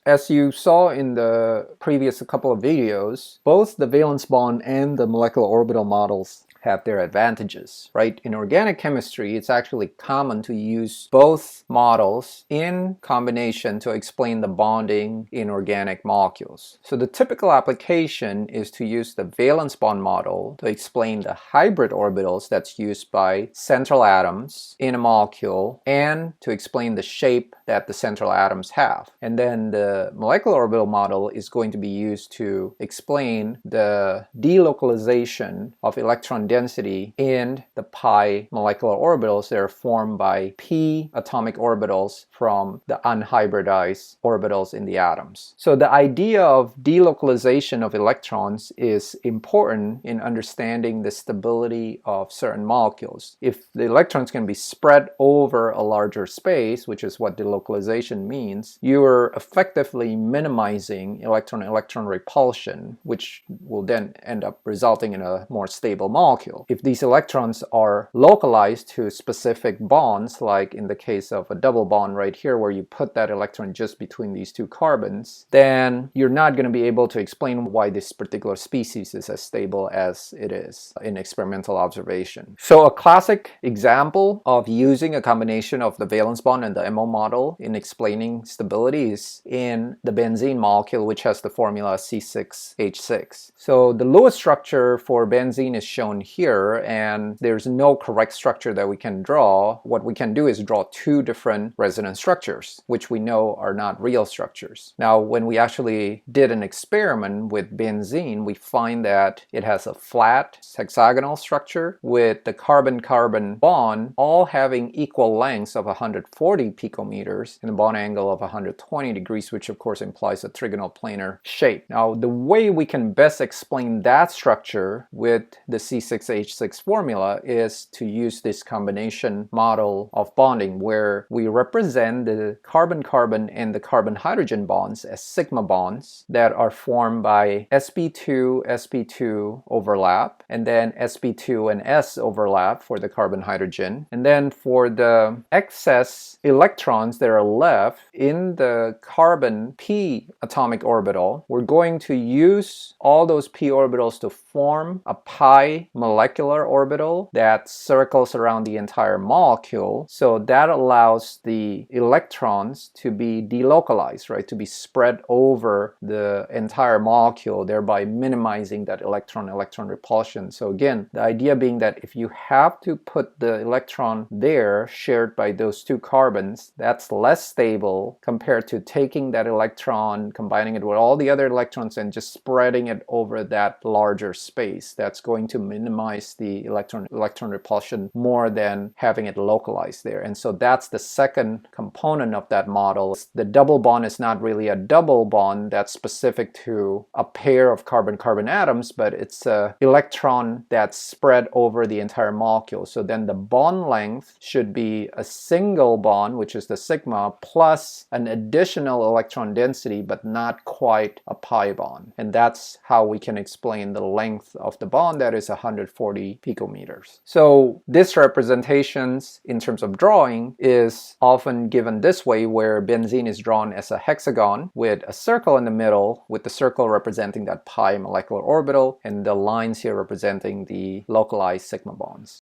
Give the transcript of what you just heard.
As you saw in the previous couple of videos, both the valence bond and the molecular orbital models have their advantages, right? In organic chemistry, it's actually common to use both models in combination to explain the bonding in organic molecules. So the typical application is to use the valence bond model to explain the hybrid orbitals that's used by central atoms in a molecule and to explain the shape that the central atoms have. And then the molecular orbital model is going to be used to explain the delocalization of electron density in the pi molecular orbitals that are formed by p atomic orbitals from the unhybridized orbitals in the atoms. So the idea of delocalization of electrons is important in understanding the stability of certain molecules. If the electrons can be spread over a larger space, which is what delocalization means, you're effectively minimizing electron-electron repulsion, which will then end up resulting in a more stable molecule. If these electrons are localized to specific bonds, like in the case of a double bond right here where you put that electron just between these two carbons, then you're not going to be able to explain why this particular species is as stable as it is in experimental observation. So a classic example of using a combination of the valence bond and the MO model in explaining stability is in the benzene molecule, which has the formula C6H6. So the Lewis structure for benzene is shown here, and there's no correct structure that we can draw. What we can do is draw two different resonance structures, which we know are not real structures. Now, when we actually did an experiment with benzene, we find that it has a flat hexagonal structure with the carbon-carbon bond all having equal lengths of 140 picometers and a bond angle of 120 degrees, which of course implies a trigonal-planar shape. Now, the way we can best explain that structure with the C6H6 formula is to use this combination model of bonding where we represent the carbon-carbon and the carbon-hydrogen bonds as sigma bonds that are formed by sp2 overlap, and then sp2 and s overlap for the carbon-hydrogen. And then for the excess electrons that are left in the carbon p atomic orbital, we're going to use all those p orbitals to form a pi molecular orbital that circles around the entire molecule. So that allows the electrons to be delocalized, right? To be spread over the entire molecule, thereby minimizing that electron-electron repulsion. So again, the idea being that if you have to put the electron there shared by those two carbons, that's less stable compared to taking that electron, combining it with all the other electrons and just spreading it over that larger space. That's going to minimize the electron repulsion more than having it localized there. And so that's the second component of that model. The double bond is not really a double bond that's specific to a pair of carbon-carbon atoms, but it's an electron that's spread over the entire molecule. So then the bond length should be a single bond, which is the sigma, plus an additional electron density, but not quite a pi bond. And that's how we can explain the length of the bond, that is 140 picometers. So this representations in terms of drawing is often given this way, where benzene is drawn as a hexagon with a circle in the middle, with the circle representing that pi molecular orbital and the lines here representing the localized sigma bonds.